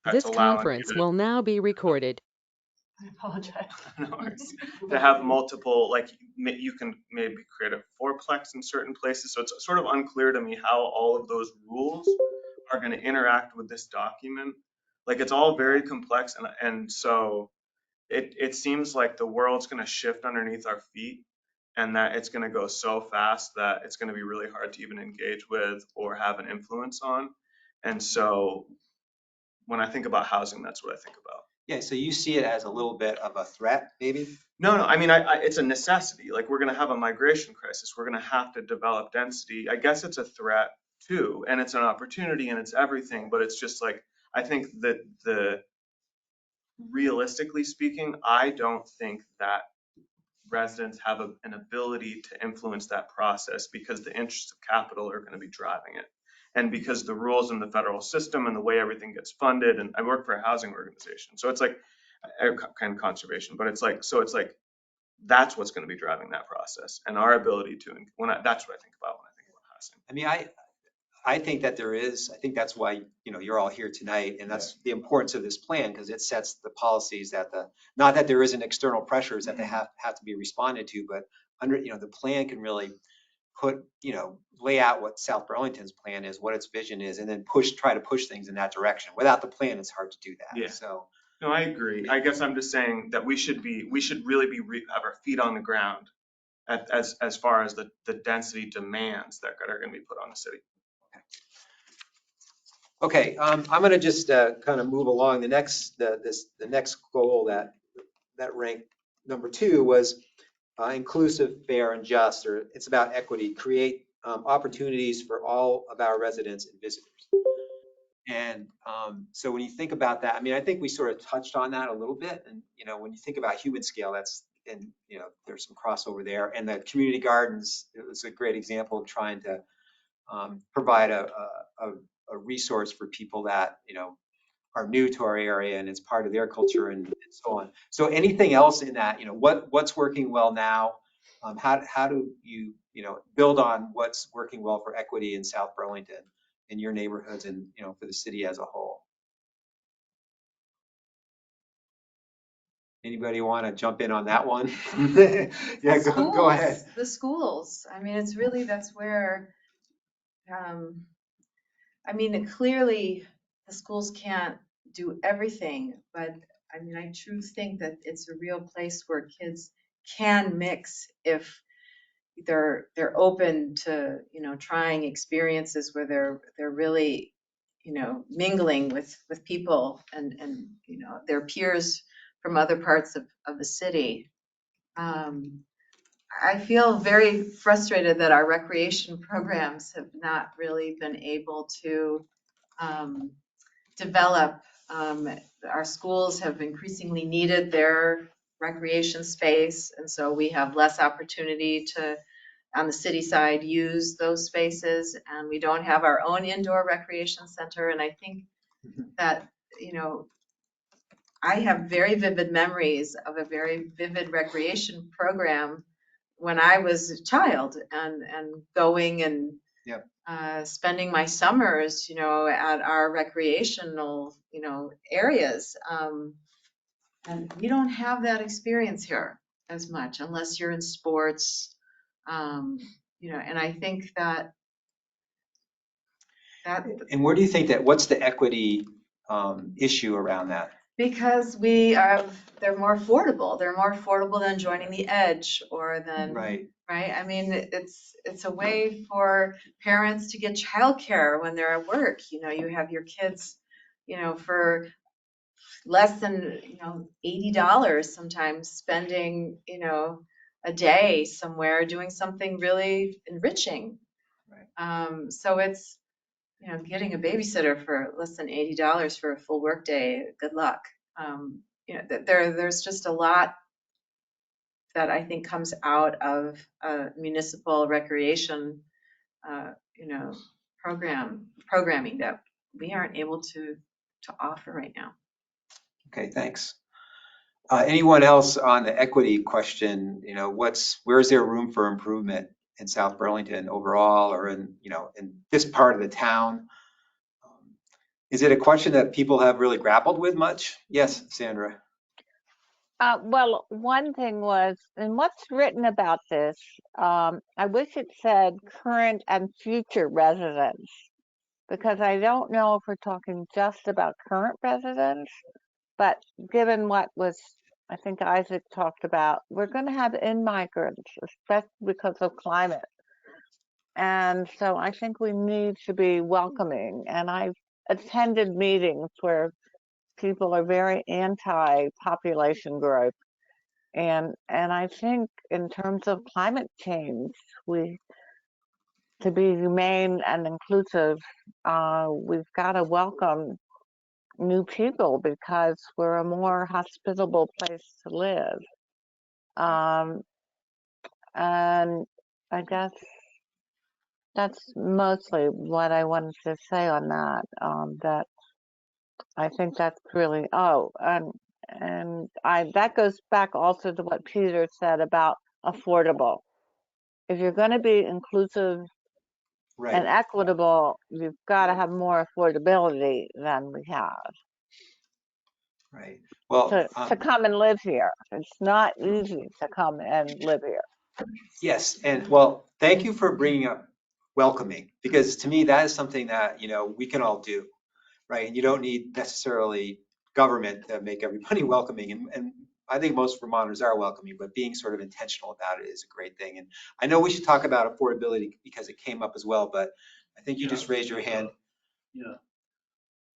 This allowing conference you will now be recorded. I apologize. to, no worries, to have multiple, like you can maybe create a fourplex in certain places. So it's sort of unclear to me how all of those rules are going to interact with this document. Like it's all very complex, and so it seems like the world's going to shift underneath our feet, and that it's going to go so fast that it's going to be really hard to even engage with or have an influence on. And so when I think about housing, that's what I think about. Yeah, so you see it as a little bit of a threat, maybe? No, I mean, it's a necessity. Like we're going to have a migration crisis. We're going to have to develop density. I guess it's a threat too, and it's an opportunity, and it's everything. But it's just like I think that realistically speaking, I don't think that residents have an ability to influence that process because the interests of capital are going to be driving it. And because the rules in the federal system and the way everything gets funded, and I work for a housing organization, so it's like kind of conservation, but it's like, so it's like that's what's going to be driving that process and our ability to, that's what I think about when I think about housing. I mean, I think that there is, I think that's why, you're all here tonight, and that's the importance of this plan, because it sets the policies that not that there isn't external pressures that they have to be responded to, but the plan can really lay out what South Burlington's plan is, what its vision is, and then try to push things in that direction. Without the plan, it's hard to do that. Yeah. So. No, I agree. I guess I'm just saying that we should really have our feet on the ground as far as the density demands that are going to be put on the city. Okay, I'm going to just kind of move along. The next goal that ranked number 2 was inclusive, fair, and just, or it's about equity, create opportunities for all of our residents and visitors. And so when you think about that, I mean, I think we sort of touched on that a little bit. And, when you think about human scale, there's some crossover there. And the community gardens, it was a great example of trying to provide a resource for people that, are new to our area and it's part of their culture and so on. So anything else in that, what's working well now? How do you, build on what's working well for equity in South Burlington, in your neighborhoods, and, for the city as a whole? Anybody want to jump in on that one? Yeah, go ahead. The schools. I mean, it's really, that's where, I mean, clearly the schools can't do everything, but I mean, I truly think that it's a real place where kids can mix if they're open to, trying experiences where they're really, mingling with people and their peers from other parts of the city. I feel very frustrated that our recreation programs have not really been able to develop. Our schools have increasingly needed their recreation space, and so we have less opportunity to, on the city side, use those spaces, and we don't have our own indoor recreation center. And I think that, I have very vivid memories of a very vivid recreation program when I was a child, and going and Yep. Spending my summers, at our recreational, areas. And we don't have that experience here as much unless you're in sports, and I think that. And where do you think what's the equity issue around that? Because they're more affordable. They're more affordable than joining the Edge or than, right? I mean, it's a way for parents to get childcare when they're at work. You have your kids, for less than, $80 sometimes, spending, a day somewhere doing something really enriching. Right. So it's, getting a babysitter for less than $80 for a full workday, good luck. There's just a lot that I think comes out of municipal recreation, programming that we aren't able to offer right now. Okay, thanks. Anyone else on the equity question? Where is there room for improvement in South Burlington overall, or in this part of the town? Is it a question that people have really grappled with much? Yes, Sandra. Well, one thing was, and what's written about this, I wish it said current and future residents, because I don't know if we're talking just about current residents, but given what was, I think Isaac talked about, we're going to have in-migrants, especially because of climate. And so I think we need to be welcoming. And I've attended meetings where people are very anti-population growth. And I think in terms of climate change, to be humane and inclusive, we've got to welcome new people because we're a more hospitable place to live. And I guess that's mostly what I wanted to say on that. That I think that's really, that goes back also to what Peter said about affordable. If you're going to be inclusive and equitable, you've got to have more affordability than we have. Right. Well, to come and live here. It's not easy to come and live here. Yes, and well, thank you for bringing up welcoming, because to me that is something that we can all do, right? And you don't need necessarily government to make everybody welcoming, and I think most Vermonters are welcoming, but being sort of intentional about it is a great thing. And I know we should talk about affordability because it came up as well, but I think you just raised your hand. Yeah,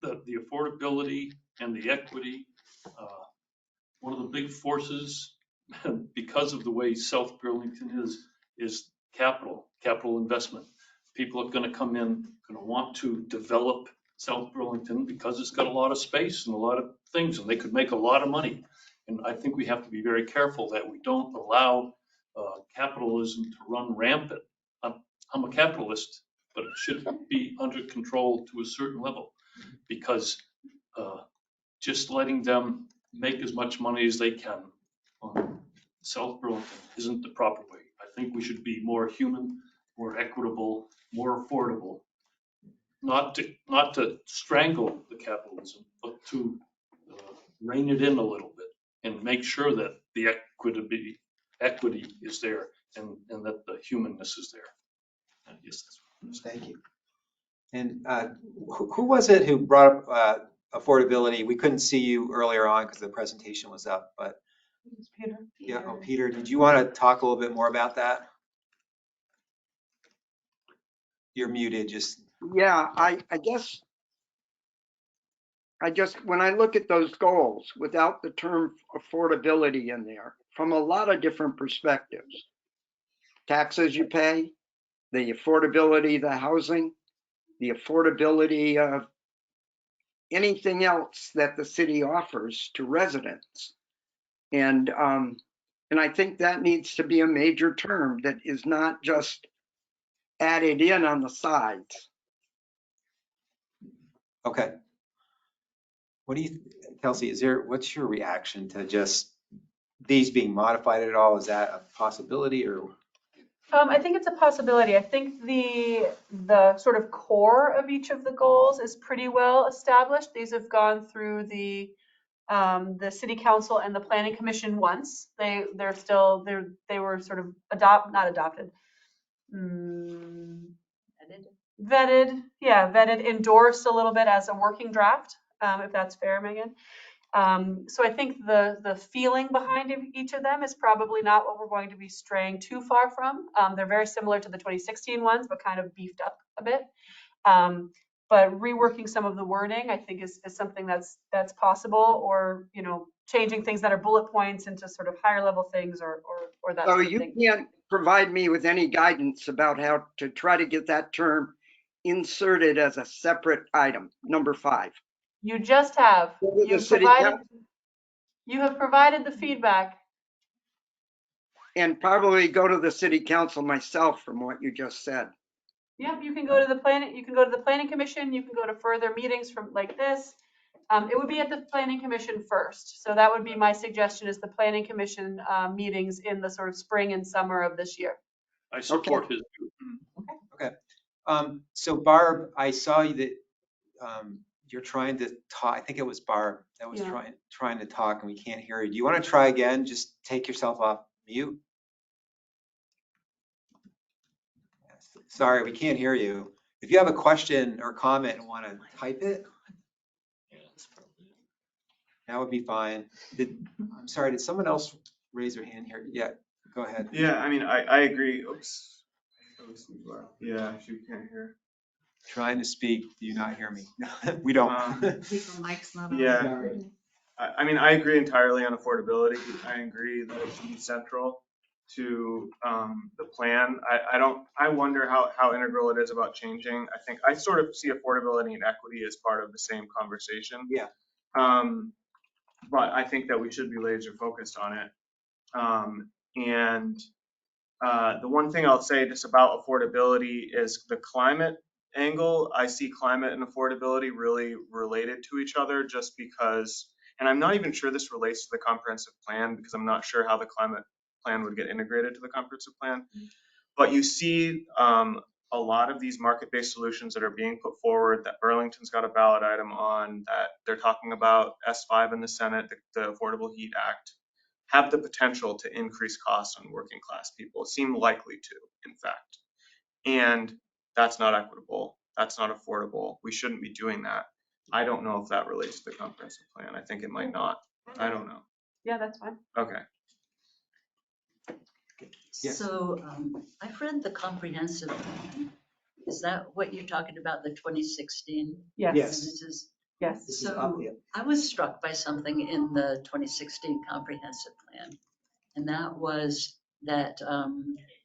the affordability and the equity, one of the big forces because of the way South Burlington is capital investment. People are going to come in, going to want to develop South Burlington because it's got a lot of space and a lot of things, and they could make a lot of money. And I think we have to be very careful that we don't allow capitalism to run rampant. I'm a capitalist, but it should be under control to a certain level, because just letting them make as much money as they can on South Burlington isn't the proper way. I think we should be more human, more equitable, more affordable, not to strangle the capitalism, but to rein it in a little bit and make sure that the equity is there and that the humanness is there. And yes, that's what Thank you. And who was it who brought up affordability? We couldn't see you earlier on because the presentation was up, but Peter. yeah, Peter, did you want to talk a little bit more about that? You're muted, just. Yeah, I guess when I look at those goals without the term affordability in there, from a lot of different perspectives, taxes you pay, the affordability of the housing, the affordability of anything else that the city offers to residents. And I think that needs to be a major term that is not just added in on the sides. Okay. What do you, Kelsey, what's your reaction to just these being modified at all? Is that a possibility, or? I think it's a possibility. I think the sort of core of each of the goals is pretty well established. These have gone through the city council and the planning commission once. They were sort of not adopted. Vetted, endorsed a little bit as a working draft, if that's fair, Megan. So I think the feeling behind each of them is probably not what we're going to be straying too far from. They're very similar to the 2016 ones, but kind of beefed up a bit. But reworking some of the wording, I think, is something that's possible, or changing things that are bullet points into sort of higher level things, or that. So you can't provide me with any guidance about how to try to get that term inserted as a separate item, number 5. You just have. You have provided the feedback. And probably go to the city council myself from what you just said. Yep, you can go to the planning. You can go to the planning commission. You can go to further meetings from like this. It would be at the planning commission first. So that would be my suggestion: is the planning commission meetings in the sort of spring and summer of this year. I support his view. Okay. So Barb, I saw that you're trying to talk. I think it was Barb that was Yeah. trying to talk and we can't hear you. Do you want to try again? Just take yourself off mute. Yes. Sorry, we can't hear you. If you have a question or comment and want to type it, Yeah, that's probably it. that would be fine. I'm sorry, did someone else raise their hand here? Yeah, go ahead. Yeah, I mean, I agree. Oops. Yeah, she can't hear. Trying to speak, do you not hear me? We don't. Mike's not on. Yeah, Sorry. I mean, I agree entirely on affordability. I agree that it should be central to the plan. I wonder how integral it is about changing. I think I sort of see affordability and equity as part of the same conversation. Yeah. But I think that we should be laser focused on it. And the one thing I'll say just about affordability is the climate angle. I see climate and affordability really related to each other just because, and I'm not even sure this relates to the comprehensive plan because I'm not sure how the climate plan would get integrated to the comprehensive plan. But you see a lot of these market-based solutions that are being put forward, that Burlington's got a ballot item on, that they're talking about S5 in the Senate, the Affordable Heat Act, have the potential to increase costs on working class people, seem likely to, in fact. And that's not equitable. That's not affordable. We shouldn't be doing that. I don't know if that relates to the comprehensive plan. I think it might not. I don't know. Yeah, that's fine. Okay. Yes. So I've read the comprehensive plan. Is that what you're talking about, the 2016? Yes. Yes. This is, Yes. This is up, yeah. I was struck by something in the 2016 comprehensive plan. And that was that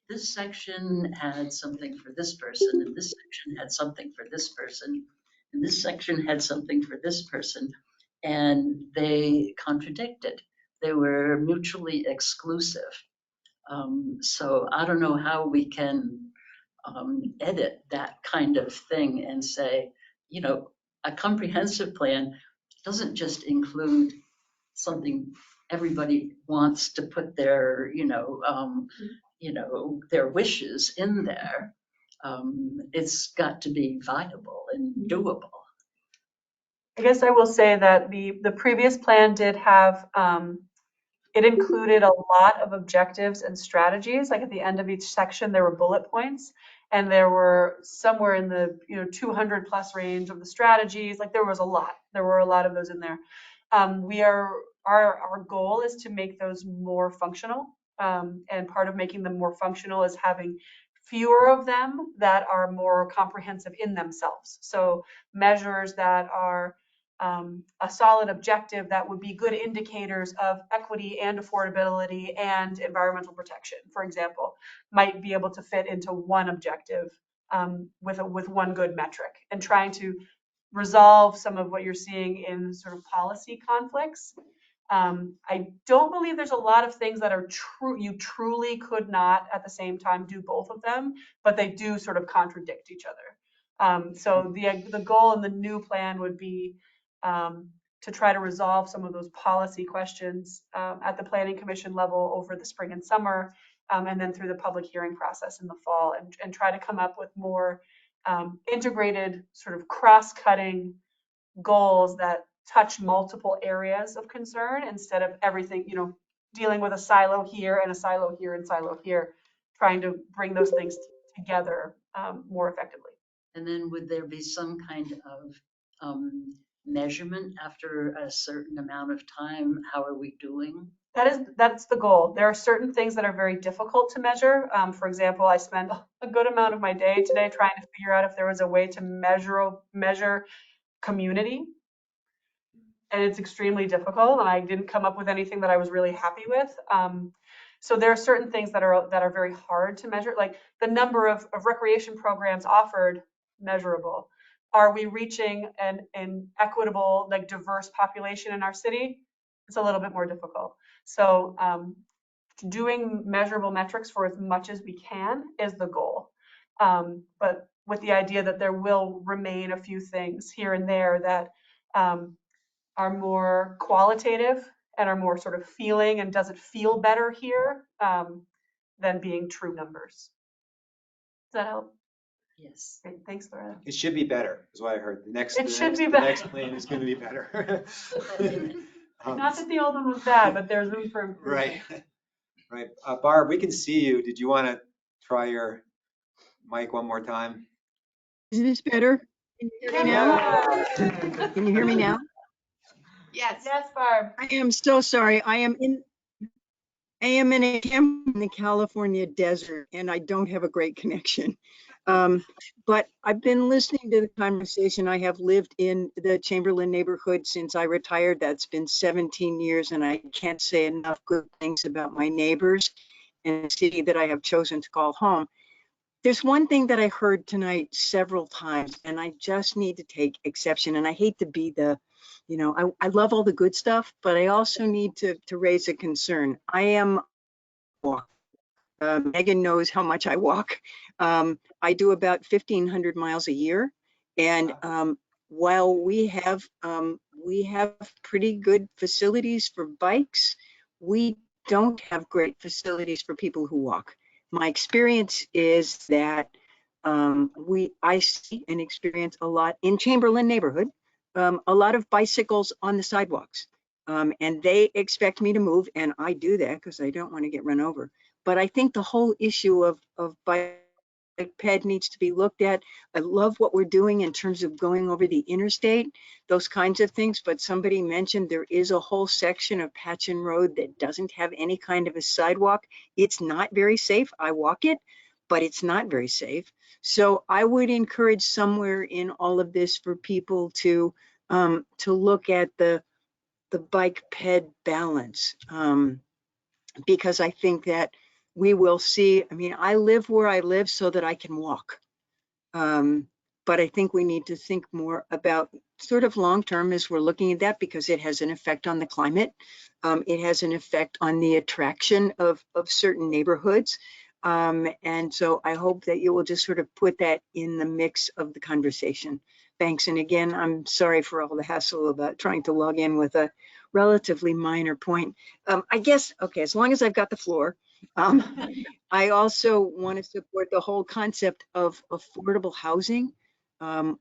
this section had something for this person, and this section had something for this person, and this section had something for this person. And they contradicted. They were mutually exclusive. So I don't know how we can edit that kind of thing and say, you know, a comprehensive plan doesn't just include something everybody wants to put their, their wishes in there. It's got to be viable and doable. I guess I will say that the previous plan did have, it included a lot of objectives and strategies. Like at the end of each section, there were bullet points, and there were somewhere in the 200 plus range of the strategies. Like there was a lot. There were a lot of those in there. Our goal is to make those more functional, and part of making them more functional is having fewer of them that are more comprehensive in themselves. So measures that are a solid objective that would be good indicators of equity and affordability and environmental protection, for example, might be able to fit into one objective with one good metric, and trying to resolve some of what you're seeing in sort of policy conflicts. I don't believe there's a lot of things that are true. You truly could not at the same time do both of them, but they do sort of contradict each other. So the goal in the new plan would be to try to resolve some of those policy questions at the Planning Commission level over the spring and summer, and then through the public hearing process in the fall, and try to come up with more integrated, sort of cross-cutting goals that touch multiple areas of concern instead of everything, dealing with a silo here and a silo here and silo here, trying to bring those things together more effectively. And then would there be some kind of measurement after a certain amount of time? How are we doing? That's the goal. There are certain things that are very difficult to measure. For example, I spent a good amount of my day today trying to figure out if there was a way to measure community. And it's extremely difficult, and I didn't come up with anything that I was really happy with. So there are certain things that are very hard to measure, like the number of recreation programs offered, measurable. Are we reaching an equitable, like diverse population in our city? It's a little bit more difficult. So doing measurable metrics for as much as we can is the goal. But with the idea that there will remain a few things here and there that are more qualitative and are more sort of feeling, and does it feel better here than being true numbers. Does that help? Yes. Great, thanks, Loretta. It should be better, is what I heard. It should be The better. next plan is going to be better. Not that the old one was bad, but there's room for improvement. Right, right. Barb, we can see you. Did you want to try your mic one more time? Is this better? Can you hear me now? Can you hear me now? Yes. Yes, Barb. I am so sorry. I am in a camp in the California desert and I don't have a great connection. But I've been listening to the conversation. I have lived in the Chamberlain neighborhood since I retired. That's been 17 years and I can't say enough good things about my neighbors and the city that I have chosen to call home. There's one thing that I heard tonight several times, and I just need to take exception. And I hate to be the, I love all the good stuff, but I also need to raise a concern. I am, Megan knows how much I walk. I do about 1,500 miles a year. And while we have pretty good facilities for bikes, we don't have great facilities for people who walk. My experience is that I see and experience a lot in Chamberlain neighborhood, a lot of bicycles on the sidewalks. And they expect me to move, and I do that because I don't want to get run over. But I think the whole issue of bike ped needs to be looked at. I love what we're doing in terms of going over the interstate, those kinds of things. But somebody mentioned there is a whole section of Patchen Road that doesn't have any kind of a sidewalk. It's not very safe. I walk it, but it's not very safe. So I would encourage somewhere in all of this for people to look at the bike ped balance. Because I think that we will see, I mean, I live where I live so that I can walk. But I think we need to think more about sort of long-term as we're looking at that because it has an effect on the climate. It has an effect on the attraction of certain neighborhoods. And so I hope that you will just sort of put that in the mix of the conversation. Thanks. And again, I'm sorry for all the hassle about trying to log in with a relatively minor point. I guess, okay, as long as I've got the floor, I also want to support the whole concept of affordable housing. I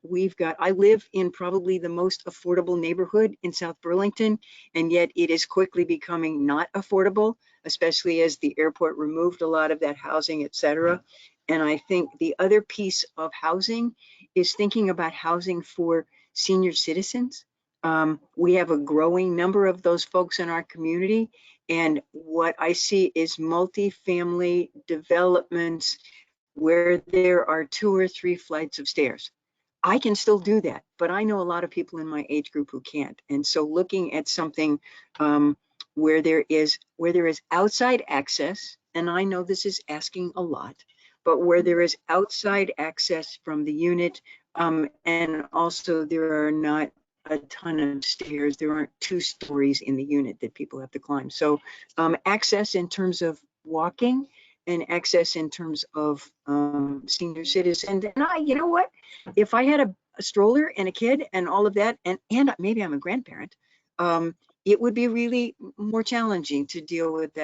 live in probably the most affordable neighborhood in South Burlington, and yet it is quickly becoming not affordable, especially as the airport removed a lot of that housing, et cetera. And I think the other piece of housing is thinking about housing for senior citizens. We have a growing number of those folks in our community. And what I see is multifamily developments where there are 2 or 3 flights of stairs. I can still do that, but I know a lot of people in my age group who can't. And so looking at something where there is outside access, and I know this is asking a lot, but where there is outside access from the unit, and also there are not a ton of stairs. There aren't 2 stories in the unit that people have to climb. So access in terms of walking and access in terms of senior citizens. And you know what? If I had a stroller and a kid and all of that, and maybe I'm a grandparent, it would be really more challenging to deal with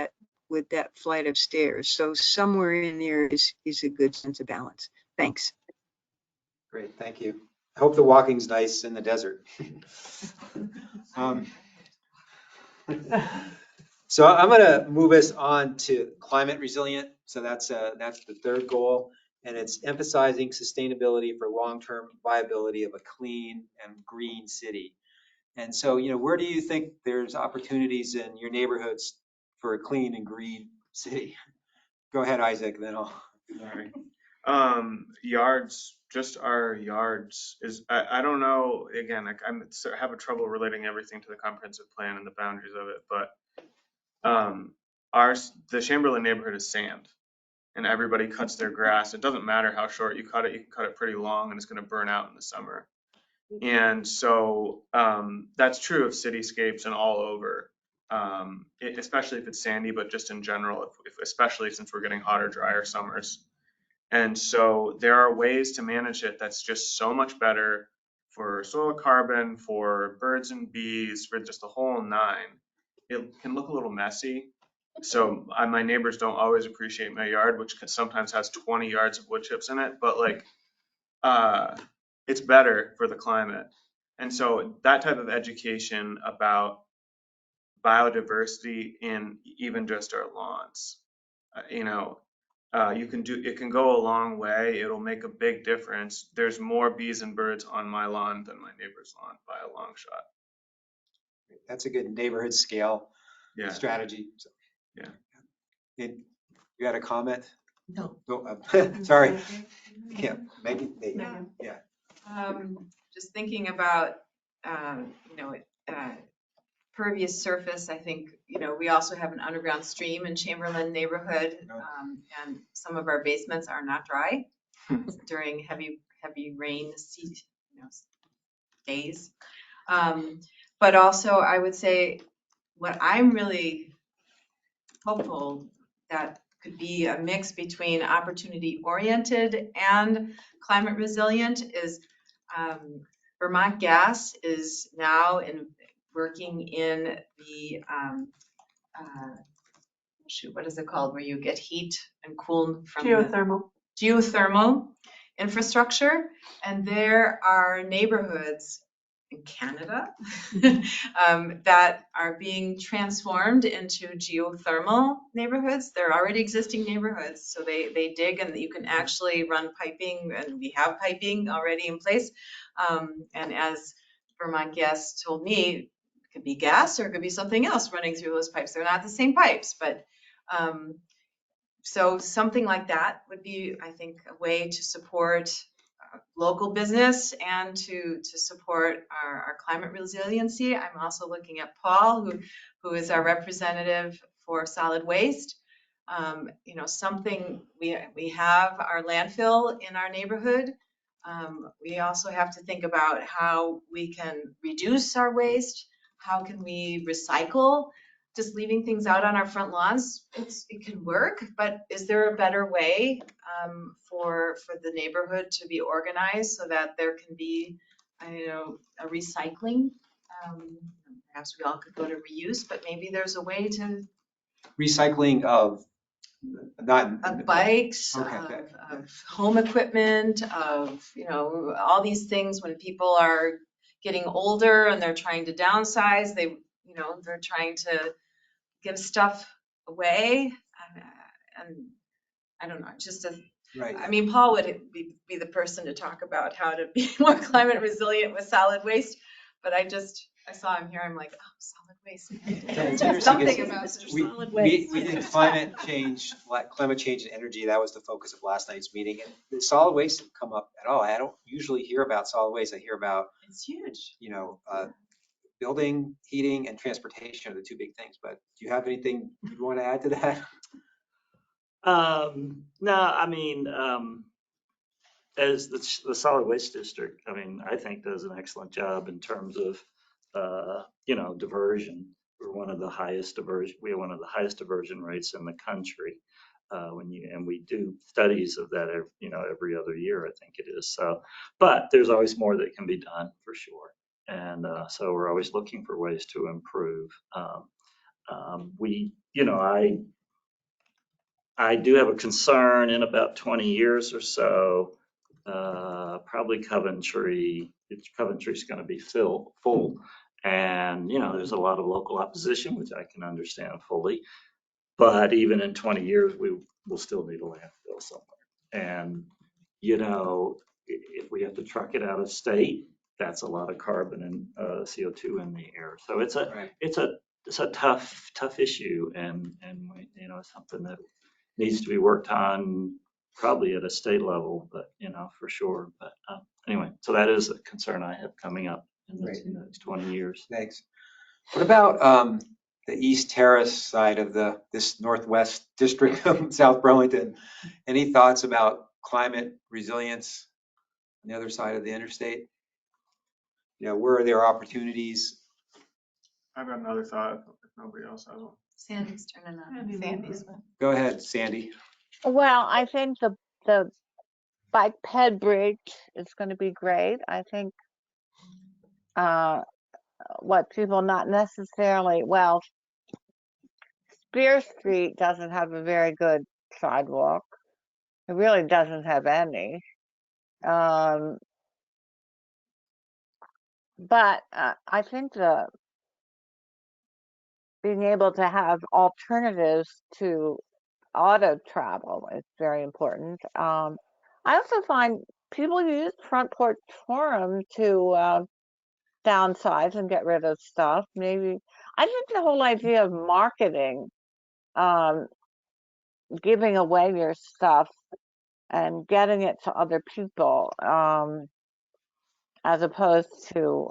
that flight of stairs. So somewhere in there is a good sense of balance. Thanks. Great, thank you. I hope the walking's nice in the desert. So I'm going to move us on to climate resilient. So that's the third goal, and it's emphasizing sustainability for long-term viability of a clean and green city. And so, where do you think there's opportunities in your neighborhoods for a clean and green city? Go ahead, Isaac, then I'll. Sorry. Yards, just our yards is, I don't know, again, like I'm having trouble relating everything to the comprehensive plan and the boundaries of it, but the Chamberlain neighborhood is sand and everybody cuts their grass. It doesn't matter how short you can cut it pretty long and it's going to burn out in the summer. And so that's true of cityscapes and all over, especially if it's sandy, but just in general, especially since we're getting hotter, drier summers. And so there are ways to manage it that's just so much better for soil carbon, for birds and bees, for just the whole nine. It can look a little messy. So my neighbors don't always appreciate my yard, which sometimes has 20 yards of wood chips in it. But like it's better for the climate. And so that type of education about biodiversity in even just our lawns, it can go a long way. It'll make a big difference. There's more bees and birds on my lawn than my neighbor's lawn by a long shot. That's a good neighborhood scale Yeah. strategy. So, Yeah. you got a comment? No. Oh, sorry. Yeah, Megan. Yeah. Just thinking about, pervious surface, I think, we also have an underground stream in Chamberlain neighborhood. And some of our basements are not dry during heavy rain days. But also I would say what I'm really hopeful that could be a mix between opportunity oriented and climate resilient is Vermont Gas is now working in the what is it called, where you get heat and cool from geothermal infrastructure, and there are neighborhoods in Canada that are being transformed into geothermal neighborhoods. They're already existing neighborhoods, so they dig, and you can actually run piping, and we have piping already in place. And as Vermont Gas told me, it could be gas or it could be something else running through those pipes. They're not the same pipes, but so something like that would be, I think, a way to support local business and to support our climate resiliency. I'm also looking at Paul, who is our representative for solid waste. Something we have our landfill in our neighborhood. We also have to think about how we can reduce our waste. How can we recycle? Just leaving things out on our front lawns, it can work, but is there a better way for the neighborhood to be organized so that there can be, a recycling? Perhaps we all could go to reuse, but maybe there's a way to Recycling of bikes, okay. of home equipment, of all these things. When people are getting older and they're trying to downsize, they're trying to give stuff away, and I don't know, Right. I mean, Paul would be the person to talk about how to be more climate resilient with solid waste, but I saw him here, I'm like, oh, solid waste. It's interesting Something because about solid waste. we did climate change and energy. That was the focus of last night's meeting. And the solid waste didn't come up at all. I don't usually hear about solid waste. I hear about, it's huge. Building, heating, and transportation are the two big things. But do you have anything you want to add to that? No, I mean, as the solid waste district, I mean, I think does an excellent job in terms of, diversion. We have one of the highest diversion rates in the country. And we do studies of that, every other year, I think it is. So, but there's always more that can be done for sure. And so we're always looking for ways to improve. I do have a concern in about 20 years or so, probably Coventry's going to be full. And, there's a lot of local opposition, which I can understand fully. But even in 20 years, we will still need a landfill somewhere. And, if we have to truck it out of state, that's a lot of carbon and CO2 in the air. So it's a tough issue, and something that needs to be worked on probably at a state level, but for sure. But anyway, so that is a concern I have coming up in the next 20 years. Thanks. What about the East Terrace side of this Northwest District of South Burlington? Any thoughts about climate resilience on the other side of the interstate? Where are there opportunities? I've got another thought if nobody else has one. Sandy's turning on. Sandy's one. Go ahead, Sandy. Well, I think the bike ped bridge is going to be great. I think what people not necessarily, well, Spear Street doesn't have a very good sidewalk. It really doesn't have any. Um, but I think the being able to have alternatives to auto travel is very important. I also find people use front porch forum to downsize and get rid of stuff. Maybe I think the whole idea of marketing, um, giving away your stuff and getting it to other people, as opposed to,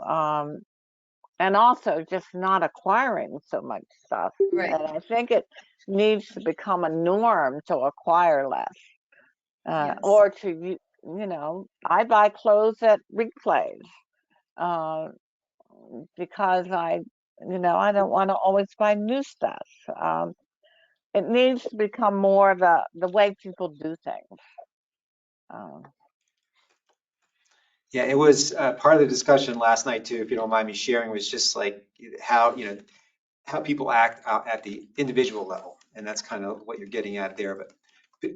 and also just not acquiring so much stuff. Right. And I think it needs to become a norm to acquire less, Yes. or to, I buy clothes at replays, uh, because I don't want to always buy new stuff. It needs to become more the way people do things. Um, Yeah, it was part of the discussion last night too, if you don't mind me sharing, was just like how, how people act out at the individual level. And that's kind of what you're getting at there. But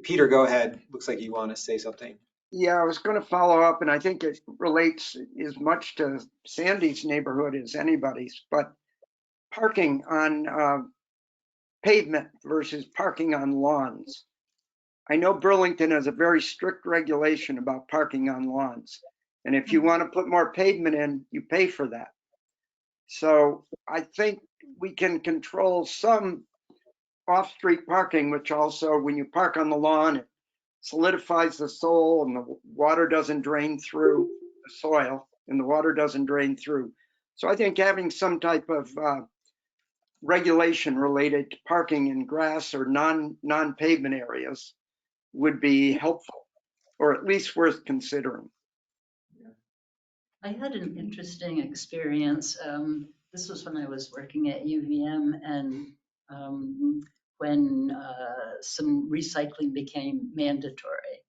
Peter, go ahead. Looks like you want to say something. Yeah, I was going to follow up, and I think it relates as much to Sandy's neighborhood as anybody's, but parking on pavement versus parking on lawns. I know Burlington has a very strict regulation about parking on lawns. And if you want to put more pavement in, you pay for that. So I think we can control some off-street parking, which also, when you park on the lawn, it solidifies the soil and the water doesn't drain through the soil and the water doesn't drain through. So I think having some type of regulation related to parking in grass or non-pavement areas would be helpful, or at least worth considering. I had an interesting experience. This was when I was working at UVM, and when some recycling became mandatory.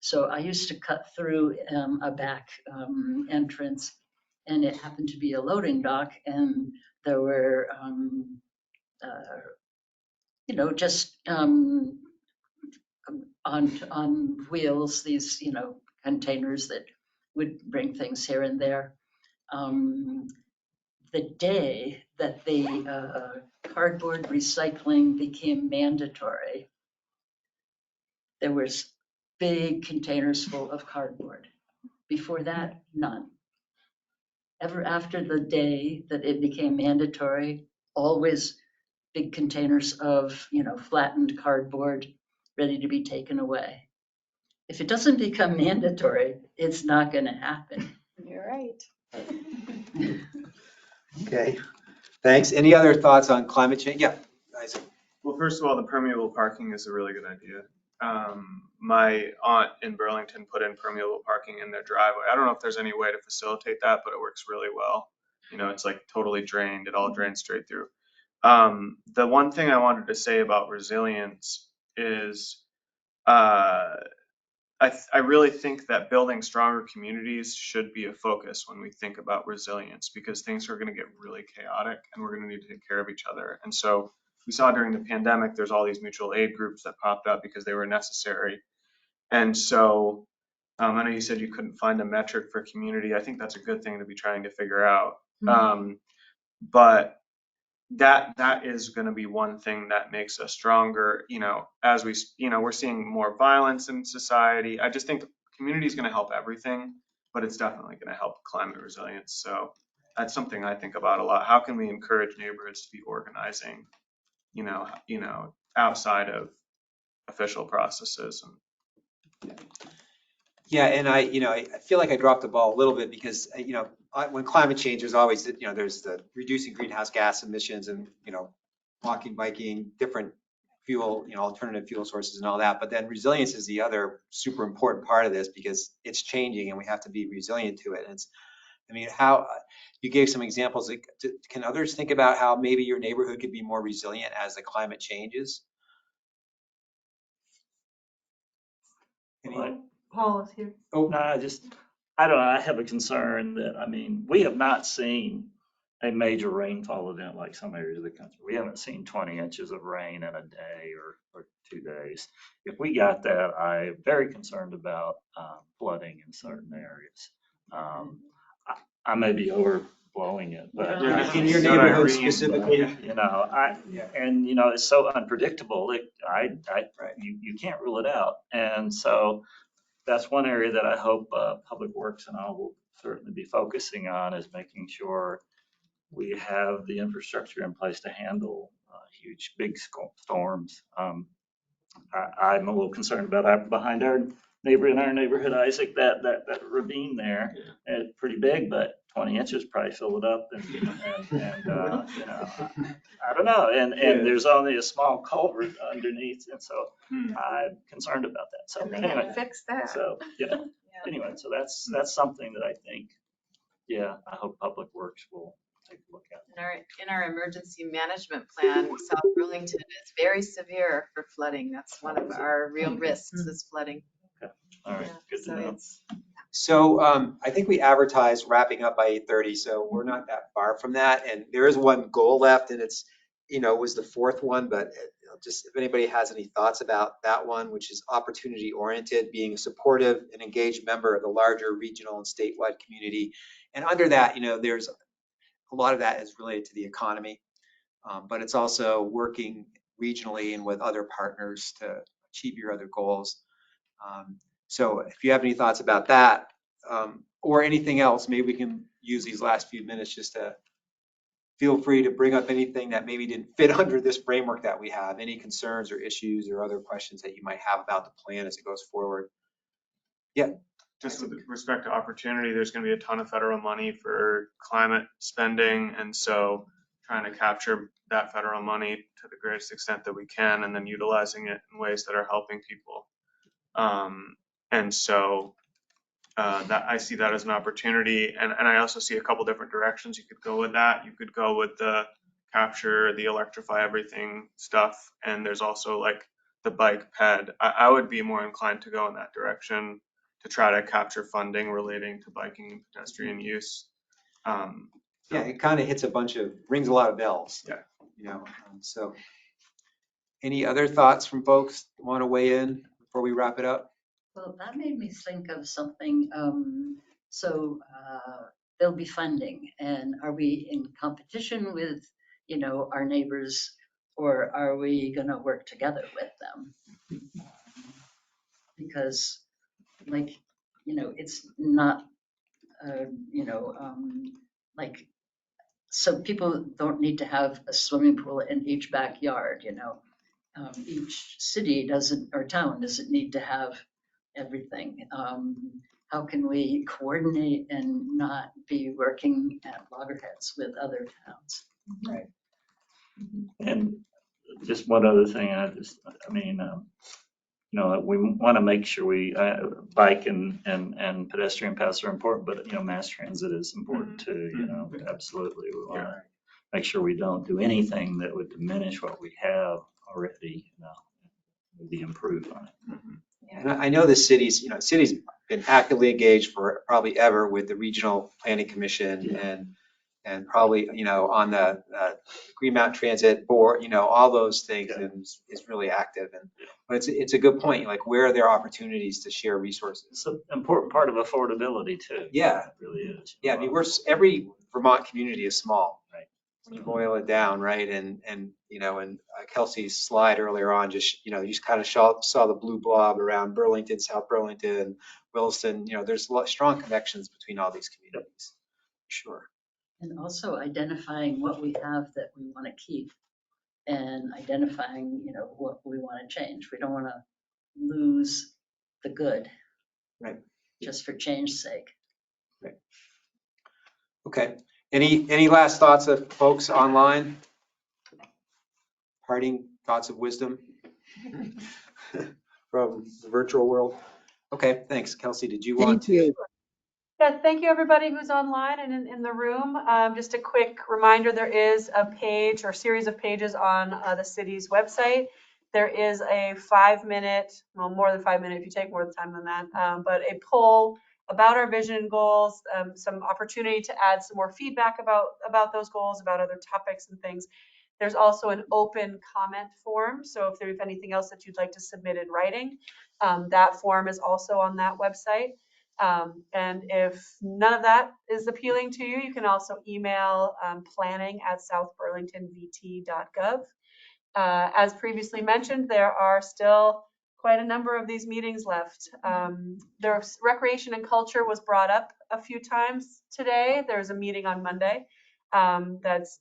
So I used to cut through a back entrance, and it happened to be a loading dock, and there were, just on wheels, these, containers that would bring things here and there. The day that the cardboard recycling became mandatory, there was big containers full of cardboard. Before that, none. Ever after the day that it became mandatory, always big containers of, flattened cardboard ready to be taken away. If it doesn't become mandatory, it's not going to happen. You're right. Okay, thanks. Any other thoughts on climate change? Yeah, Isaac. Well, first of all, the permeable parking is a really good idea. My aunt in Burlington put in permeable parking in their driveway. I don't know if there's any way to facilitate that, but it works really well. It's like totally drained. It all drains straight through. The one thing I wanted to say about resilience is, I really think that building stronger communities should be a focus when we think about resilience, because things are going to get really chaotic and we're going to need to take care of each other. And so we saw during the pandemic, there's all these mutual aid groups that popped up because they were necessary. And so I know you said you couldn't find a metric for community. I think that's a good thing to be trying to figure out. But that is going to be one thing that makes us stronger. As we're seeing more violence in society. I just think community is going to help everything, but it's definitely going to help climate resilience. So that's something I think about a lot. How can we encourage neighborhoods to be organizing, outside of official processes? Yeah, and I feel like I dropped the ball a little bit because, when climate change, there's always, there's the reducing greenhouse gas emissions and, walking, biking, different fuel, alternative fuel sources and all that. But then resilience is the other super important part of this because it's changing and we have to be resilient to it. And how you gave some examples. Can others think about how maybe your neighborhood could be more resilient as the climate changes? Right. Paul is here. No, I don't know. I have a concern that, we have not seen a major rainfall event like some areas of the country. We haven't seen 20 inches of rain in a day or 2 days. If we got that, I'm very concerned about flooding in certain areas. I may be overblowing it, but Yeah. In your Not neighborhood Irene, specifically? you know, and you know, it's so unpredictable. You can't rule it out. And so that's one area that I hope Public Works and I will certainly be focusing on, is making sure we have the infrastructure in place to handle huge, big storms. I'm a little concerned about behind our neighbor in our neighborhood, Isaac, that ravine there. It's pretty big, but 20 inches probably fill it up. And you know, I don't know. And there's only a small culvert underneath. And so I'm concerned about that. So And they anyway, can't fix that. so, anyway, so that's something that I think, I hope Public Works will take a look at. In our emergency management plan, South Burlington is very severe for flooding. That's one of our real risks, is flooding. Okay. All right, good to So know. it's, So I think we advertised wrapping up by 8:30, so we're not that far from that. And there is one goal left, and it's, was the fourth one, but just if anybody has any thoughts about that one, which is opportunity oriented, being a supportive and engaged member of the larger regional and statewide community. And under that, there's a lot of that is related to the economy, but it's also working regionally and with other partners to achieve your other goals. So if you have any thoughts about that, or anything else, maybe we can use these last few minutes just to feel free to bring up anything that maybe didn't fit under this framework that we have, any concerns or issues or other questions that you might have about the plan as it goes forward. Yeah. Just with respect to opportunity, there's going to be a ton of federal money for climate spending. And so trying to capture that federal money to the greatest extent that we can, and then utilizing it in ways that are helping people. And so that I see that as an opportunity. And I also see a couple different directions you could go with that. You could go with the capture, the electrify everything stuff. And there's also like the bike ped. I would be more inclined to go in that direction, to try to capture funding relating to biking and pedestrian use. Yeah, it kind of rings a lot of bells. Yeah. So any other thoughts from folks that want to weigh in before we wrap it up? Well, that made me think of something. There'll be funding, and are we in competition with, our neighbors, or are we going to work together with them? Because, it's not, so people don't need to have a swimming pool in each backyard. Each city doesn't, or town doesn't need to have everything. How can we coordinate and not be working at loggerheads with other towns? Right. And just one other thing, we want to make sure we bike and pedestrian paths are important, but mass transit is important too. Absolutely, we want to make sure we don't do anything that would diminish what we have already. Maybe improve on it. And I know the city's been actively engaged for probably ever with the Regional Planning Commission and probably, on the Green Mountain Transit Board, all those things, and is really active. But it's a good point, like where are there opportunities to share resources? It's an important part of affordability too. Yeah. It really is. Yeah, every Vermont community is small. Right. When you boil it down, right? And in Kelsey's slide earlier on, you just kind of saw the blue blob around Burlington, South Burlington, Williston. There's strong connections between all these communities. Sure. And also identifying what we have that we want to keep, and identifying, what we want to change. We don't want to lose the good, right? Just for change's sake. Right. Okay. Any last thoughts of folks online? Parting thoughts of wisdom from the virtual world? Okay, thanks. Kelsey, did you want to? Thank you. Yeah, thank you everybody who's online and in the room. Just a quick reminder, there is a page or series of pages on the city's website. There is a 5-minute, well, more than 5 minutes if you take more time than that, but a poll about our vision and goals, some opportunity to add some more feedback about those goals, about other topics and things. There's also an open comment form. So if there's anything else that you'd like to submit in writing, that form is also on that website. And if none of that is appealing to you, you can also email planning@southburlingtonvt.gov. As previously mentioned, there are still quite a number of these meetings left. There's recreation and culture was brought up a few times today. There's a meeting on Monday that's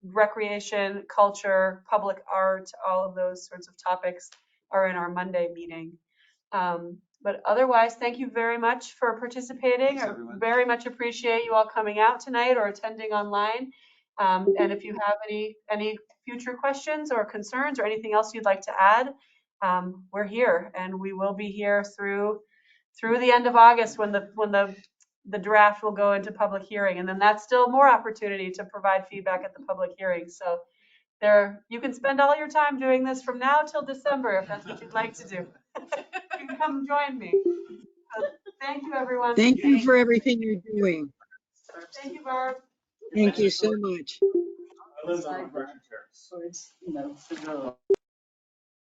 recreation, culture, public art, all of those sorts of topics are in our Monday meeting. But otherwise, thank you very much for participating. I very much appreciate you all coming out tonight or attending online. And if you have any future questions or concerns or anything else you'd like to add, we're here, and we will be here through the end of August when the draft will go into public hearing, and then that's still more opportunity to provide feedback at the public hearing. So you can spend all your time doing this from now till December if that's what you'd like to do. You can come join me. So thank you, everyone. Thank you for everything you're doing. Thank you, Barb. Thank you so much. Towards, you know,